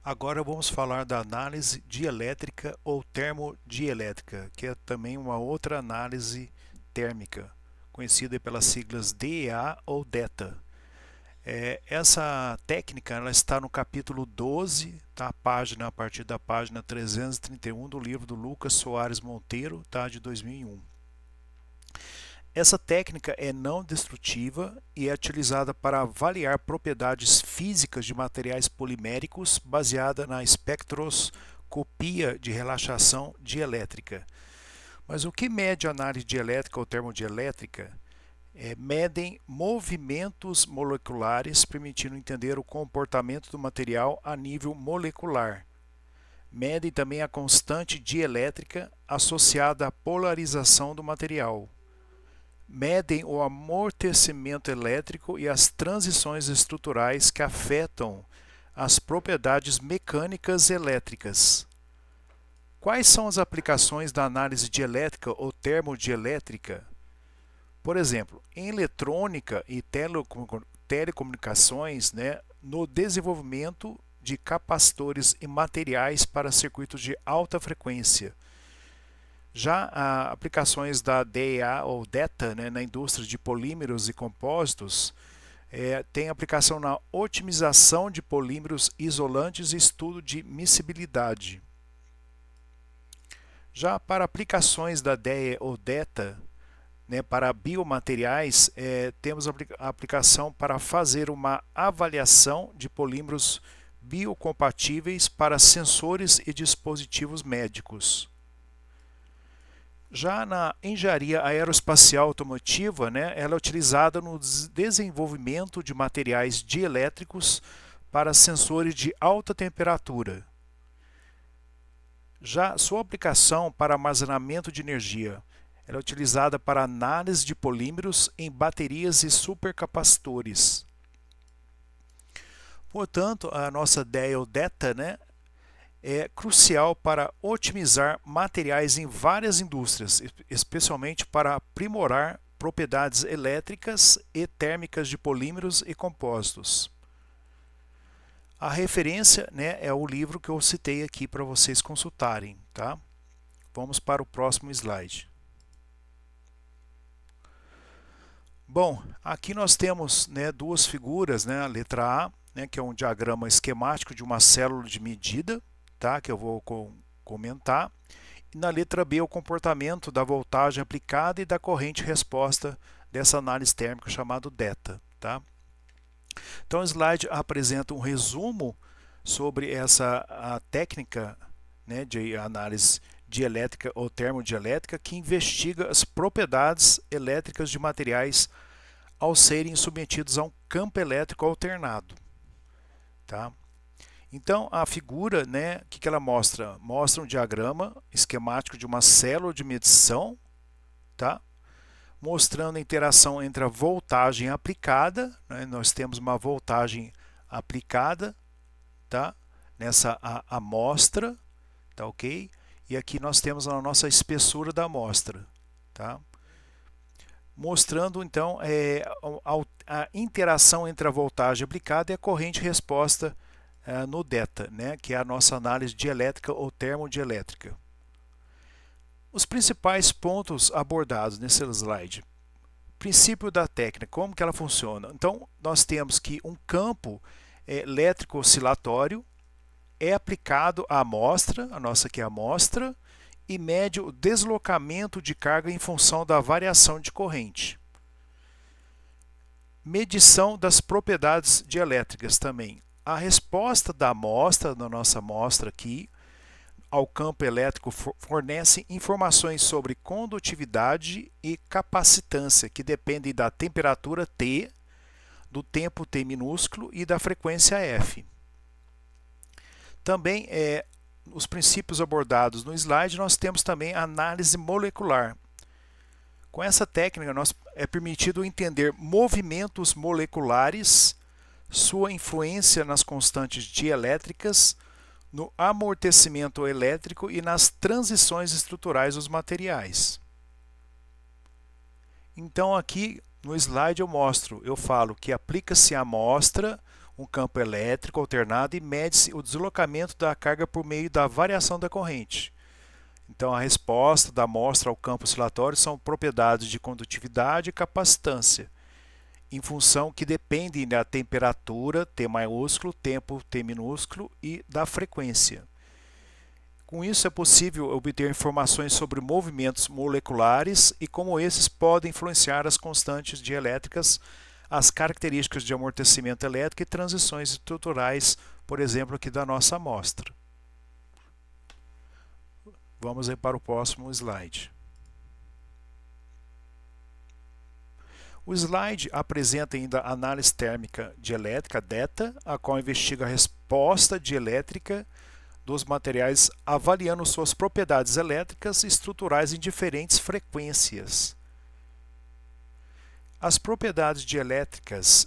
Agora vamos falar da análise dielétrica ou termodielétrica, que é também uma outra análise térmica, conhecida pelas siglas DEA ou DETA. Essa técnica ela está no capítulo 12, tá? A partir da página 331 do livro do Lucas Soares Monteiro, tá? De 2001. Essa técnica é não destrutiva e é utilizada para avaliar propriedades físicas de materiais poliméricos baseada na espectroscopia de relaxação dielétrica. Mas o que mede a análise dielétrica ou termodielétrica? Medem movimentos moleculares, permitindo entender o comportamento do material a nível molecular. Medem também a constante dielétrica associada à polarização do material. Medem o amortecimento elétrico e as transições estruturais que afetam as propriedades mecânicas elétricas. Quais são as aplicações da análise dielétrica ou termodielétrica? Por exemplo, em eletrônica e telecomunicações, no desenvolvimento de capacitores e materiais para circuitos de alta frequência. Já aplicações da DEA ou DETA, na indústria de polímeros e compósitos, tem aplicação na otimização de polímeros isolantes e estudo de miscibilidade. Já para aplicações da DEA ou DETA, para biomateriais, temos a aplicação para fazer uma avaliação de polímeros biocompatíveis para sensores e dispositivos médicos. Já na engenharia aeroespacial automotiva, ela é utilizada no desenvolvimento de materiais dielétricos para sensores de alta temperatura. Já sua aplicação para armazenamento de energia, ela é utilizada para análise de polímeros em baterias e supercapacitores. Portanto, a nossa DEA ou DETA, é crucial para otimizar materiais em várias indústrias, especialmente para aprimorar propriedades elétricas e térmicas de polímeros e compósitos. A referência é o livro que eu citei aqui para vocês consultarem. Tá? Vamos para o próximo slide. Bom, aqui nós temos duas figuras, a letra A, que é um diagrama esquemático de uma célula de medida, tá? Que eu vou comentar. E na letra B, o comportamento da voltagem aplicada e da corrente resposta dessa análise térmica chamada DETA. Tá? Então, o slide apresenta um resumo sobre a técnica de análise dielétrica ou termodielétrica que investiga as propriedades elétricas de materiais ao serem submetidos a um campo elétrico alternado. Tá? Então, a figura, o que ela mostra? Mostra um diagrama esquemático de uma célula de medição, tá? Mostrando a interação entre a voltagem aplicada, nós temos uma voltagem aplicada, tá? Nessa amostra, tá ok? E aqui nós temos a nossa espessura da amostra, tá? Mostrando então a interação entre a voltagem aplicada e a corrente resposta no DETA, que é a nossa análise dielétrica ou termodielétrica. Os principais pontos abordados nesse slide. Princípio da técnica, como que ela funciona? Então, nós temos que um campo elétrico oscilatório é aplicado à amostra, a nossa aqui é a amostra, e mede o deslocamento de carga em função da variação de corrente. Medição das propriedades dielétricas também. A resposta da amostra, da nossa amostra aqui, ao campo elétrico fornece informações sobre condutividade e capacitância, que dependem da temperatura T, do tempo T minúsculo e da frequência F. Também, os princípios abordados no slide, nós temos também a análise molecular. Com essa técnica, é permitido entender movimentos moleculares, sua influência nas constantes dielétricas, no amortecimento elétrico e nas transições estruturais dos materiais. Então aqui no slide eu falo que aplica-se a amostra, um campo elétrico alternado e mede-se o deslocamento da carga por meio da variação da corrente. Então, a resposta da amostra ao campo oscilatório são propriedades de condutividade e capacitância, em função que dependem da temperatura, T maiúsculo, tempo, T minúsculo, e da frequência. Com isso, é possível obter informações sobre movimentos moleculares e como esses podem influenciar as constantes dielétricas, as características de amortecimento elétrico e transições estruturais, por exemplo, aqui da nossa amostra. Vamos aí para o próximo slide. O slide apresenta ainda a análise térmica dielétrica DETA, a qual investiga a resposta dielétrica dos materiais avaliando suas propriedades elétricas e estruturais em diferentes frequências. As propriedades dielétricas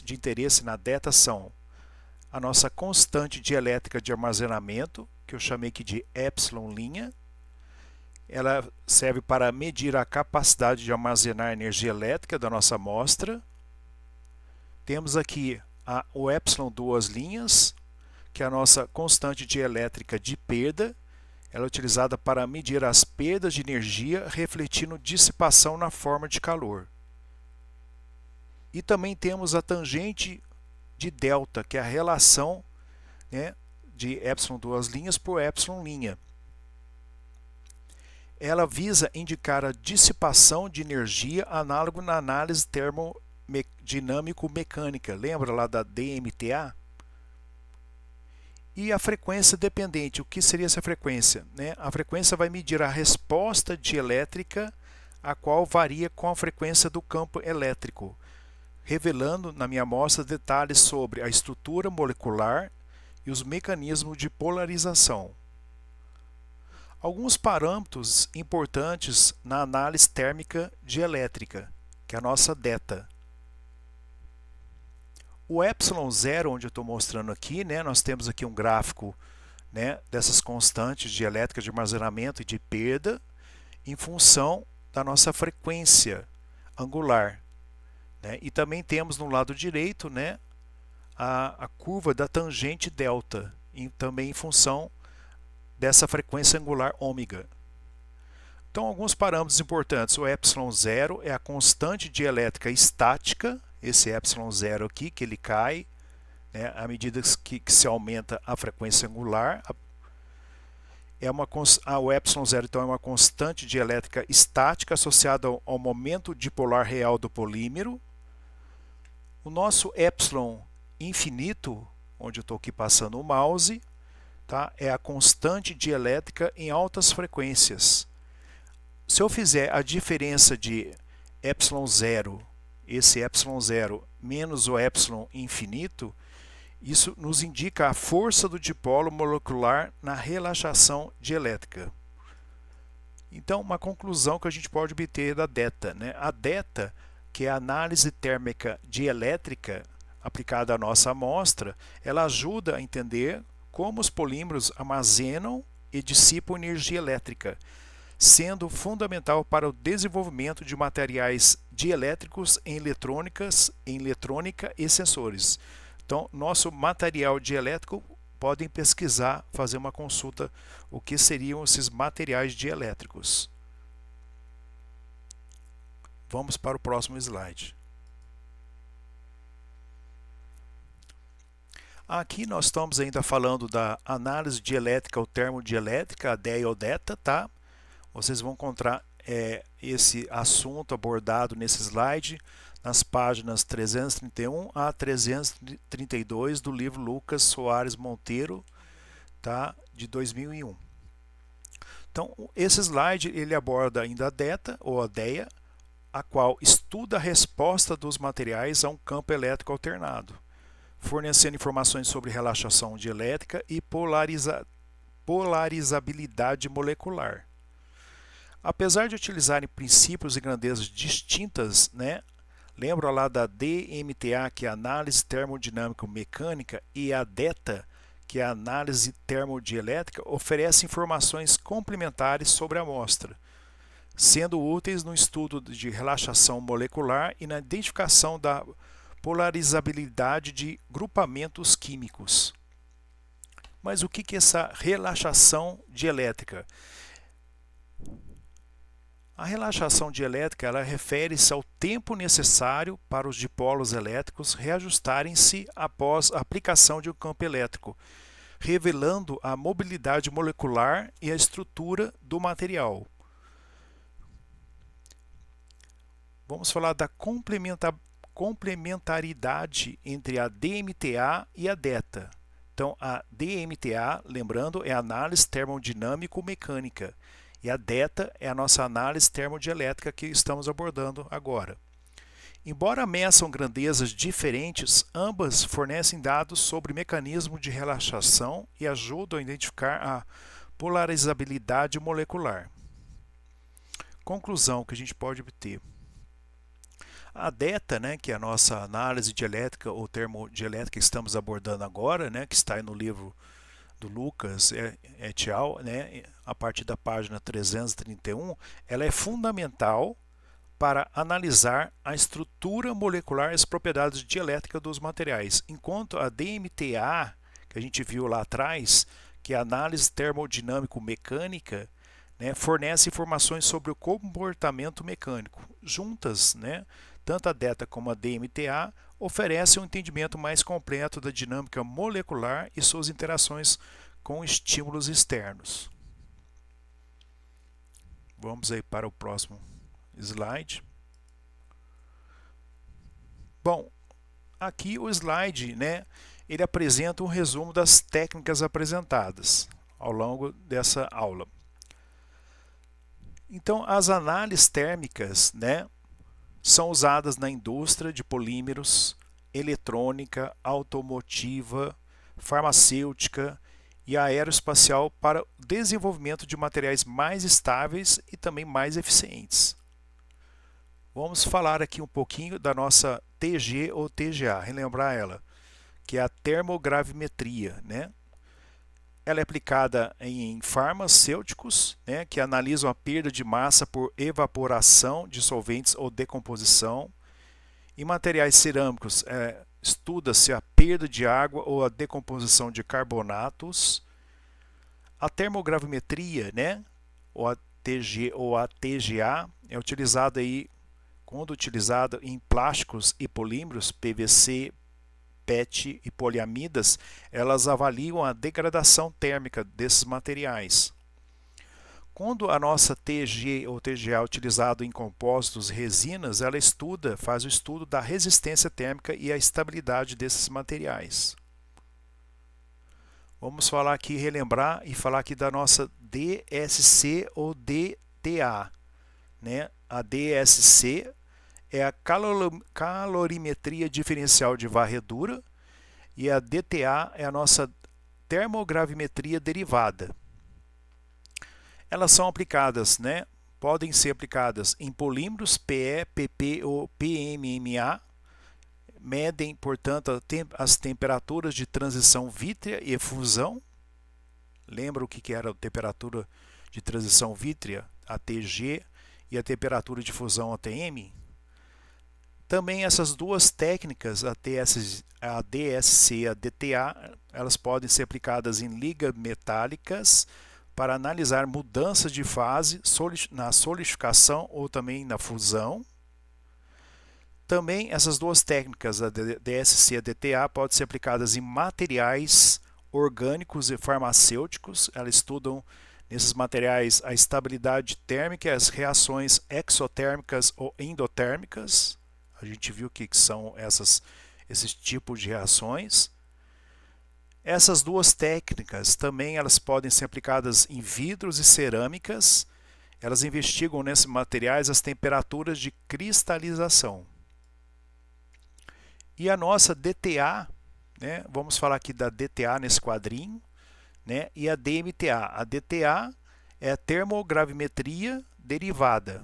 de interesse na DETA são a nossa constante dielétrica de armazenamento, que eu chamei aqui de epsilon'. Ela serve para medir a capacidade de armazenar energia elétrica da nossa amostra. Temos aqui o epsilon duas linhas, que é a nossa constante dielétrica de perda. Ela é utilizada para medir as perdas de energia, refletindo dissipação na forma de calor. E também temos a tangente de delta, que é a relação, né, de epsilon duas linhas por epsilon linha. Ela visa indicar a dissipação de energia análogo na análise termodinâmico-mecânica. Lembra lá da DMTA? E a frequência dependente. O que seria essa frequência? A frequência vai medir a resposta dielétrica, a qual varia com a frequência do campo elétrico, revelando na minha amostra detalhes sobre a estrutura molecular e os mecanismos de polarização. Alguns parâmetros importantes na análise térmica dielétrica, que é a nossa DETA. O epsilon zero, onde eu estou mostrando aqui, nós temos aqui um gráfico, dessas constantes dielétricas de armazenamento e de perda em função da nossa frequência angular. E também temos no lado direito, a curva da tangente delta, também em função dessa frequência angular ômega. Então, alguns parâmetros importantes. O epsilon zero é a constante dielétrica estática, esse epsilon zero aqui, que ele cai, à medida que se aumenta a frequência angular. O epsilon zero, então, é uma constante dielétrica estática associada ao momento dipolar real do polímero. O nosso epsilon infinito, onde eu estou aqui passando o mouse, é a constante dielétrica em altas frequências. Se eu fizer a diferença de epsilon zero, esse epsilon zero, menos o epsilon infinito, isso nos indica a força do dipolo molecular na relaxação dielétrica. Então, uma conclusão que a gente pode obter da DETA. A DETA, que é a análise térmica dielétrica aplicada à nossa amostra, ela ajuda a entender como os polímeros armazenam e dissipam energia elétrica, sendo fundamental para o desenvolvimento de materiais dielétricos em eletrônica e sensores. Então, nosso material dielétrico, podem pesquisar, fazer uma consulta, o que seriam esses materiais dielétricos. Vamos para o próximo slide. Aqui nós estamos ainda falando da análise dielétrica ou termodielétrica, a DEA ou DETA, tá? Vocês vão encontrar esse assunto abordado nesse slide nas páginas 331 a 332 do livro Lucas Soares Monteiro, tá? De 2001. Então, esse slide ele aborda ainda a DETA ou a DEA, a qual estuda a resposta dos materiais a um campo elétrico alternado, fornecendo informações sobre relaxação dielétrica e polarizabilidade molecular. Apesar de utilizarem princípios e grandezas distintas, lembra lá da DMTA, que é a análise termodinâmico-mecânica, e a DETA, que é a análise termodielétrica, oferece informações complementares sobre a amostra, sendo úteis no estudo de relaxação molecular e na identificação da polarizabilidade de grupamentos químicos. Mas o que é essa relaxação dielétrica? A relaxação dielétrica ela refere-se ao tempo necessário para os dipolos elétricos reajustarem-se após a aplicação de um campo elétrico, revelando a mobilidade molecular e a estrutura do material. Vamos falar da complementaridade entre a DMTA e a DETA. Então, a DMTA, lembrando, é a análise termodinâmico-mecânica e a DETA é a nossa análise termodielétrica que estamos abordando agora. Embora meçam grandezas diferentes, ambas fornecem dados sobre mecanismo de relaxação e ajudam a identificar a polarizabilidade molecular. Conclusão que a gente pode obter. A DETA, que é a nossa análise dielétrica ou termodielétrica que estamos abordando agora, que está aí no livro do Lucas et al., a partir da página 331, ela é fundamental para analisar a estrutura molecular e as propriedades dielétricas dos materiais, enquanto a DMTA, que a gente viu lá atrás, que é a análise termodinâmico-mecânica, fornece informações sobre o comportamento mecânico. Juntas, tanto a DETA como a DMTA oferecem um entendimento mais completo da dinâmica molecular e suas interações com estímulos externos. Vamos aí para o próximo slide. Bom, aqui o slide, ele apresenta um resumo das técnicas apresentadas ao longo dessa aula. Então, as análises térmicas, são usadas na indústria de polímeros, eletrônica, automotiva, farmacêutica e aeroespacial para o desenvolvimento de materiais mais estáveis e também mais eficientes. Vamos falar aqui um pouquinho da nossa TG ou TGA, relembrar ela, que é a termogravimetria, Ela é aplicada em farmacêuticos, que analisam a perda de massa por evaporação de solventes ou decomposição. Em materiais cerâmicos, estuda-se a perda de água ou a decomposição de carbonatos. A termogravimetria, ou a TG ou a TGA, é utilizada aí, quando utilizada em plásticos e polímeros, PVC, PET e poliamidas, elas avaliam a degradação térmica desses materiais. Quando a nossa TG ou TGA é utilizada em compósitos resinas, ela faz o estudo da resistência térmica e a estabilidade desses materiais. Vamos falar aqui, relembrar e falar aqui da nossa DSC ou DTA. A DSC é a calorimetria diferencial de varredura e a DTA é a nossa termogravimetria derivada. Elas são aplicadas, podem ser aplicadas em polímeros PE, PP ou PMMA, medem, portanto, as temperaturas de transição vítrea e efusão. Lembra o que era a temperatura de transição vítrea, ATG, e a temperatura de fusão, ATM? Também essas duas técnicas, a DSC e a DTA, elas podem ser aplicadas em ligas metálicas para analisar mudanças de fase na solidificação ou também na fusão. Também essas duas técnicas, a DSC e a DTA, podem ser aplicadas em materiais orgânicos e farmacêuticos. Elas estudam nesses materiais a estabilidade térmica e as reações exotérmicas ou endotérmicas. A gente viu o que são esses tipos de reações. Essas duas técnicas também elas podem ser aplicadas em vidros e cerâmicas. Elas investigam nesses materiais as temperaturas de cristalização. E a nossa DTA, vamos falar aqui da DTA nesse quadrinho, e a DMTA. A DTA é a termogravimetria derivada,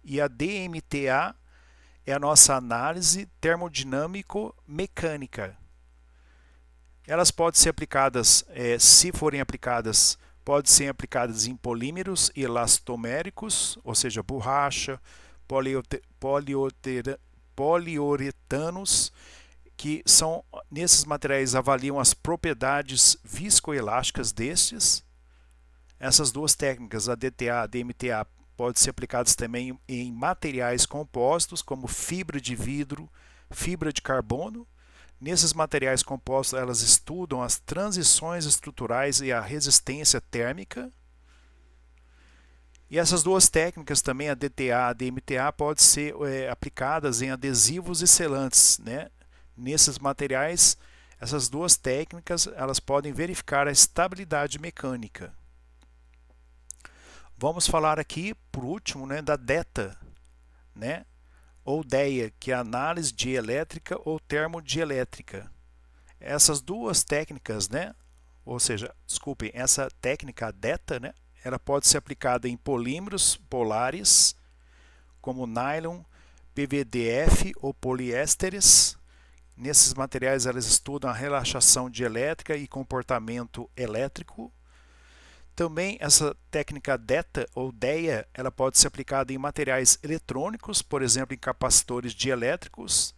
e a DMTA é a nossa análise termodinâmico-mecânica. Elas podem ser aplicadas, se forem aplicadas, podem ser aplicadas em polímeros elastoméricos, ou seja, borracha, poliuretanos, que são, nesses materiais avaliam as propriedades viscoelásticas destes. Essas duas técnicas, a DTA, a DMTA, podem ser aplicadas também em materiais compostos, como fibra de vidro, fibra de carbono. Nesses materiais compostos, elas estudam as transições estruturais e a resistência térmica. E essas duas técnicas também, a DTA e a DMTA, podem ser aplicadas em adesivos e selantes, né? Nesses materiais, essas duas técnicas elas podem verificar a estabilidade mecânica. Vamos falar aqui, por último, né, da DETA, né? Ou DEA, que é a análise dielétrica ou termodielétrica. Essas duas técnicas, né? Ou seja, desculpem, essa técnica DETA, né? Ela pode ser aplicada em polímeros polares, como nylon, PVDF ou poliésteres. Nesses materiais, elas estudam a relaxação dielétrica e comportamento elétrico. Também essa técnica DETA ou DEA, ela pode ser aplicada em materiais eletrônicos, por exemplo, em capacitores dielétricos.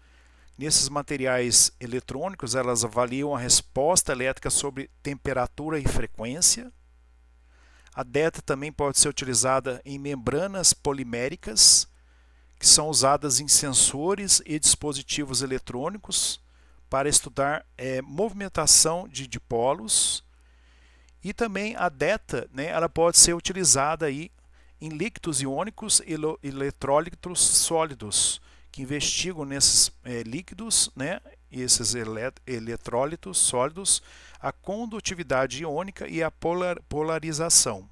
Nesses materiais eletrônicos, elas avaliam a resposta elétrica sobre temperatura e frequência. A DETA também pode ser utilizada em membranas poliméricas, que são usadas em sensores e dispositivos eletrônicos para estudar movimentação de dipolos. E também a DETA, né, ela pode ser utilizada aí em líquidos iônicos e eletrólitos sólidos, que investigam nesses líquidos, né, esses eletrólitos sólidos, a condutividade iônica e a polarização.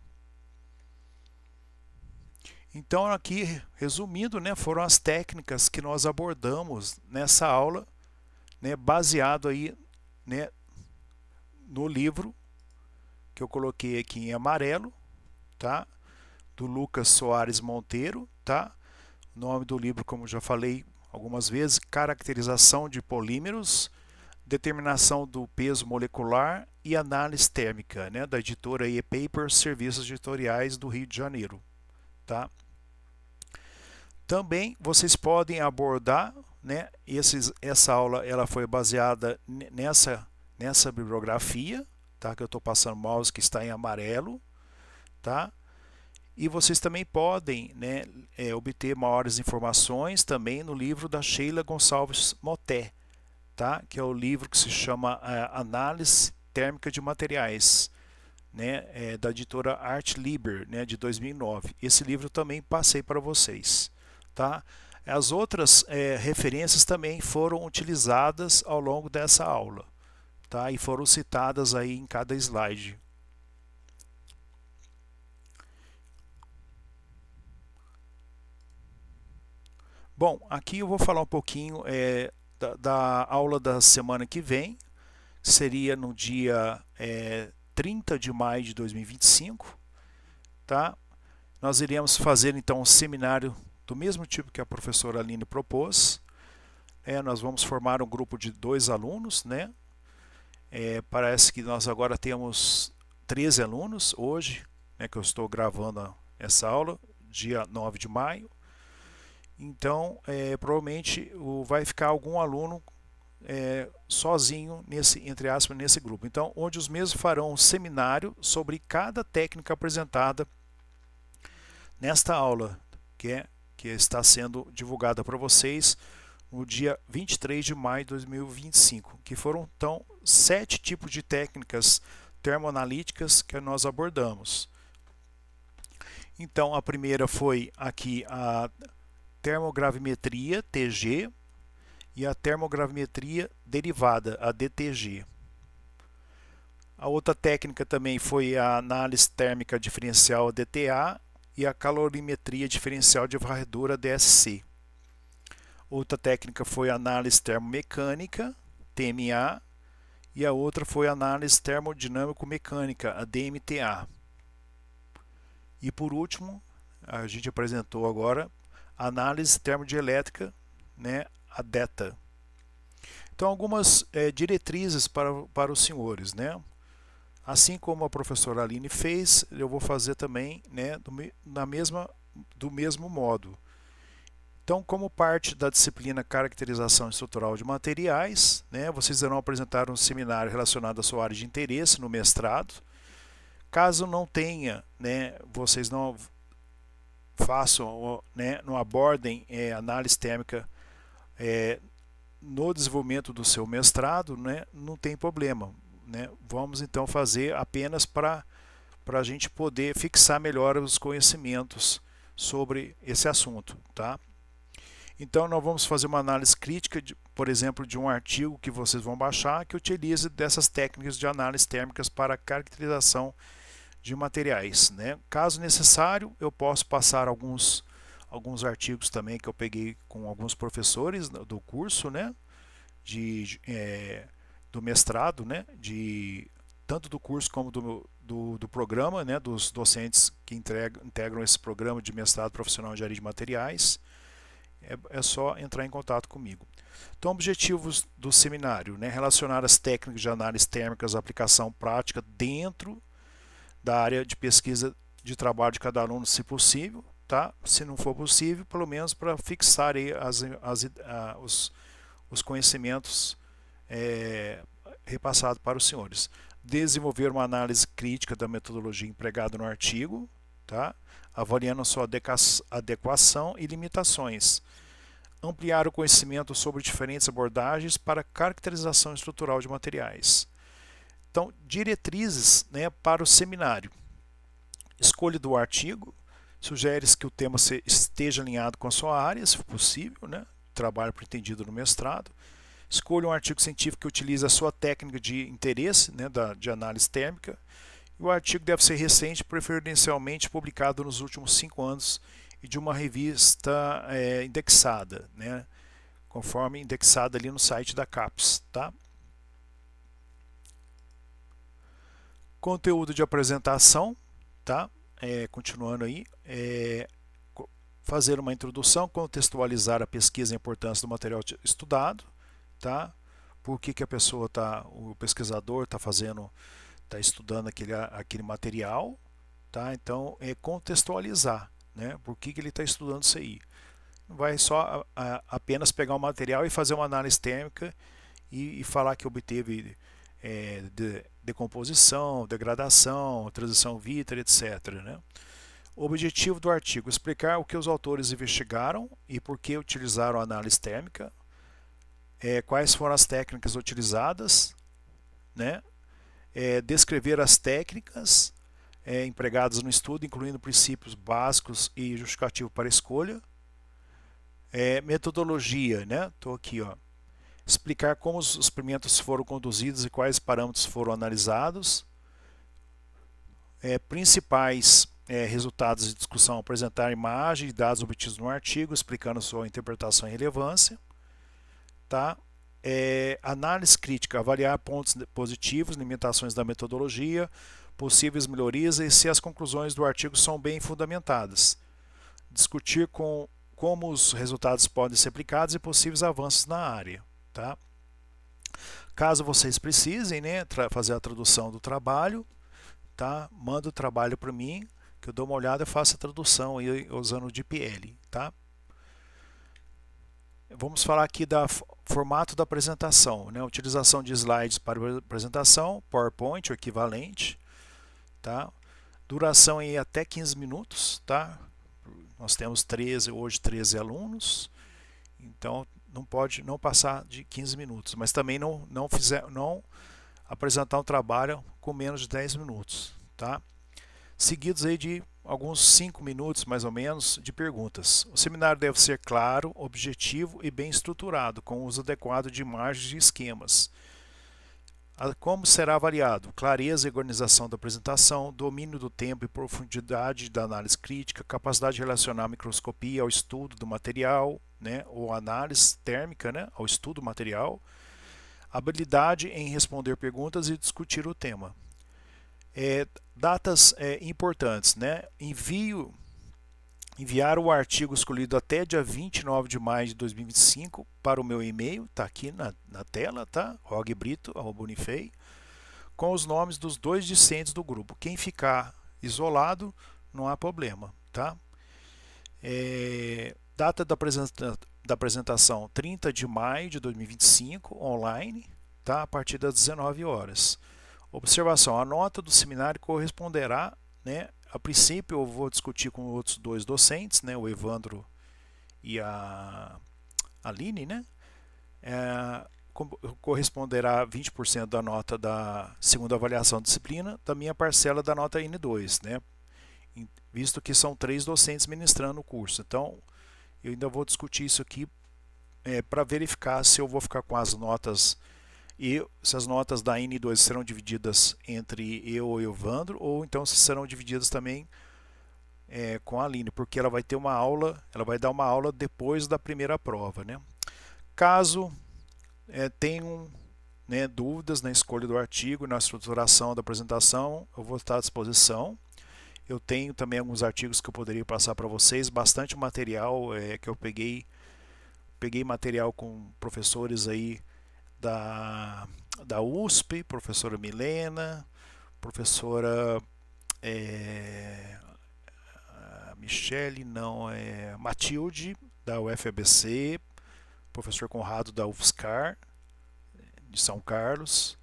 Então aqui, resumindo, né, foram as técnicas que nós abordamos nessa aula, né, baseado aí, né, no livro que eu coloquei aqui em amarelo, tá? Do Lucas Soares Monteiro, tá? O nome do livro, como já falei algumas vezes, Caracterização de Polímeros, Determinação do Peso Molecular e Análise Térmica, né? Da editora ePapers, Serviços Editoriais do Rio de Janeiro, tá? Também vocês podem abordar, né? Essa aula ela foi baseada nessa bibliografia, tá? Que eu estou passando o mouse, que está em amarelo, tá? E vocês também podem, né, obter maiores informações também no livro da Sheila Gonçalves Moté, tá? Que é o livro que se chama Análise Térmica de Materiais, né, da editora Art Liber, né, de 2009. Esse livro eu também passei para vocês, tá? As outras referências também foram utilizadas ao longo dessa aula, tá? E foram citadas aí em cada slide. Bom, aqui eu vou falar um pouquinho da aula da semana que vem, seria no dia 30 de maio de 2025, tá? Nós iremos fazer então um seminário do mesmo tipo que a professora Aline propôs. Nós vamos formar um grupo de 2 alunos, né? Parece que nós agora temos 13 alunos hoje, né, que eu estou gravando essa aula, dia 9 de maio. Então, provavelmente vai ficar algum aluno sozinho entre aspas, nesse grupo. Então, onde os mesmos farão um seminário sobre cada técnica apresentada nesta aula, que está sendo divulgada para vocês no dia 23 de maio de 2025, que foram então 7 tipos de técnicas termoanalíticas que nós abordamos. Então, a primeira foi aqui a termogravimetria, TG, e a termogravimetria derivada, a DTG. A outra técnica também foi a análise térmica diferencial, DTA, e a calorimetria diferencial de varredura, DSC. Outra técnica foi a análise termomecânica, TMA, e a outra foi a análise termodinâmico-mecânica, a DMTA. E por último, a gente apresentou agora a análise termodielétrica, né, a DETA. Então, algumas diretrizes para os senhores, né? Assim como a professora Aline fez, eu vou fazer também, né, do mesmo modo. Então, como parte da disciplina Caracterização Estrutural de Materiais, né, vocês irão apresentar um seminário relacionado à sua área de interesse no mestrado. Caso não tenha, né, vocês não façam, né, não abordem análise térmica no desenvolvimento do seu mestrado, né, não tem problema. Né? Vamos então fazer apenas para a gente poder fixar melhor os conhecimentos sobre esse assunto. Tá? Então nós vamos fazer uma análise crítica, por exemplo, de um artigo que vocês vão baixar que utilize dessas técnicas de análise térmicas para caracterização de materiais. Né? Caso necessário, eu posso passar alguns artigos também que eu peguei com alguns professores do curso, né? Do mestrado, né? Tanto do curso como do programa, né? Dos docentes que integram esse programa de mestrado profissional em engenharia de materiais. É só entrar em contato comigo. Então, objetivos do seminário, né? Relacionar as técnicas de análise térmicas à aplicação prática dentro da área de pesquisa de trabalho de cada aluno, se possível, tá? Se não for possível, pelo menos para fixar aí os conhecimentos repassados para os senhores. Desenvolver uma análise crítica da metodologia empregada no artigo, tá? Avaliando a sua adequação e limitações. Ampliar o conhecimento sobre diferentes abordagens para caracterização estrutural de materiais. Então, diretrizes, né, para o seminário. Escolha do artigo. Sugere-se que o tema esteja alinhado com a sua área, se for possível, né? Trabalho pretendido no mestrado. Escolha um artigo científico que utilize a sua técnica de interesse, né, de análise térmica. E o artigo deve ser recente, preferencialmente publicado nos últimos 5 anos e de uma revista indexada, né, conforme indexada ali no site da CAPES. Tá? Conteúdo de apresentação, tá? Continuando aí, fazer uma introdução, contextualizar a pesquisa e a importância do material estudado, tá? Por que a pessoa o pesquisador está estudando aquele material, tá? Então contextualizar, né? Por que ele está estudando isso aí? Não vai só apenas pegar o material e fazer uma análise térmica e falar que obteve decomposição, degradação, transição vítrea, etc. Né? O objetivo do artigo: explicar o que os autores investigaram e por que utilizaram a análise térmica, quais foram as técnicas utilizadas, né? Descrever as técnicas empregadas no estudo, incluindo princípios básicos e justificativo para a escolha. Metodologia, né? Estou aqui, ó. Explicar como os experimentos foram conduzidos e quais parâmetros foram analisados. Principais resultados de discussão: apresentar imagem e dados obtidos no artigo, explicando sua interpretação e relevância. Tá? Análise crítica: avaliar pontos positivos, limitações da metodologia, possíveis melhorias e se as conclusões do artigo são bem fundamentadas. Discutir como os resultados podem ser aplicados e possíveis avanços na área. Tá? Caso vocês precisem, né, fazer a tradução do trabalho, tá? Manda o trabalho para mim, que eu dou uma olhada e faço a tradução aí, usando o DeepL. Tá? Vamos falar aqui do formato da apresentação, né? Utilização de slides para apresentação, PowerPoint, o equivalente. Tá? Duração em até 15 minutos. Tá? Nós temos hoje 13 alunos, então não pode não passar de 15 minutos, mas também não apresentar um trabalho com menos de 10 minutos, tá? Seguidos aí de alguns 5 minutos mais ou menos de perguntas. O seminário deve ser claro, objetivo e bem estruturado, com o uso adequado de imagens e esquemas. Como será avaliado? Clareza e organização da apresentação, domínio do tempo e profundidade da análise crítica, capacidade de relacionar a microscopia ao estudo do material, né, ou análise térmica, né, ao estudo do material, habilidade em responder perguntas e discutir o tema. Datas importantes, né? Enviar o artigo escolhido até dia 29 de maio de 2025 para o meu e-mail, está aqui na tela, tá? rogbrito@unifei, com os nomes dos 2 discentes do grupo. Quem ficar isolado, não há problema, tá? Data da apresentação 30 de maio de 2025, online, tá? A partir das 19 horas. Observação: a nota do seminário corresponderá, né? A princípio eu vou discutir com outros dois docentes, né? O Evandro e a Aline, né? É, corresponderá 20% da nota da segunda avaliação de disciplina, da minha parcela da nota N2, né? Visto que são 3 docentes ministrando o curso. Então, eu ainda vou discutir isso aqui para verificar se eu vou ficar com as notas e se as notas da N2 serão divididas entre eu e o Evandro, ou então se serão divididas também com a Aline, porque ela vai ter uma aula, ela vai dar uma aula depois da primeira prova, né? Caso tenham, né, dúvidas na escolha do artigo, na estruturação da apresentação, eu vou estar à disposição. Eu tenho também alguns artigos que eu poderia passar para vocês, bastante material que eu peguei material com professores aí da USP, professora Milena, professora Michele, não, Matilde, da UFABC, professor Conrado da UFSCar, de São Carlos,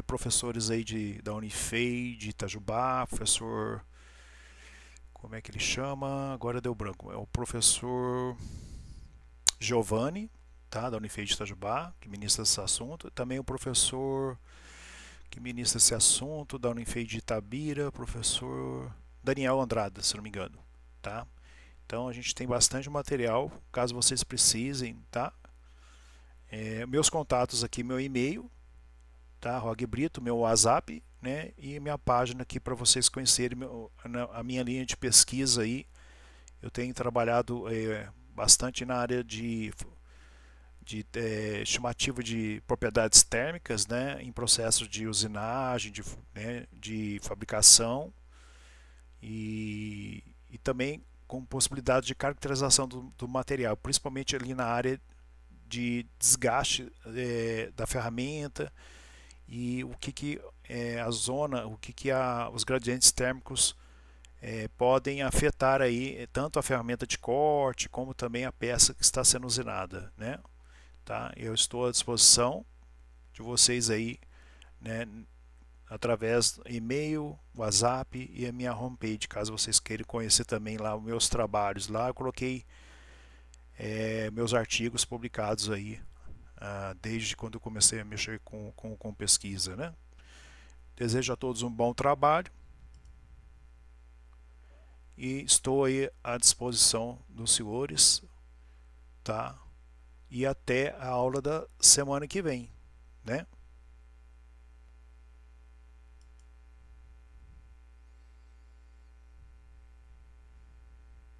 professores aí da Unifei, de Itajubá, professor, como é que ele chama? Agora deu branco, é o professor Giovanni, tá, da Unifei de Itajubá, que ministra esse assunto, também o professor que ministra esse assunto da Unifei de Itabira, professor Daniel Andrada, se não me engano, tá? Então a gente tem bastante material, caso vocês precisem, tá? Meus contatos aqui, meu e-mail, tá? Rog Brito, meu WhatsApp, né? E minha página aqui para vocês conhecerem a minha linha de pesquisa aí. Eu tenho trabalhado bastante na área de estimativa de propriedades térmicas, né, em processos de usinagem, de fabricação e também com possibilidade de caracterização do material, principalmente ali na área de desgaste da ferramenta e o que a zona, os gradientes térmicos podem afetar aí tanto a ferramenta de corte como também a peça que está sendo usinada, né? Tá? Eu estou à disposição de vocês aí, né, através do e-mail, WhatsApp e a minha homepage, caso vocês queiram conhecer também lá os meus trabalhos. Lá eu coloquei meus artigos publicados aí desde quando eu comecei a mexer com pesquisa, né? Desejo a todos um bom trabalho e estou aí à disposição dos senhores, tá? E até a aula da semana que vem, né?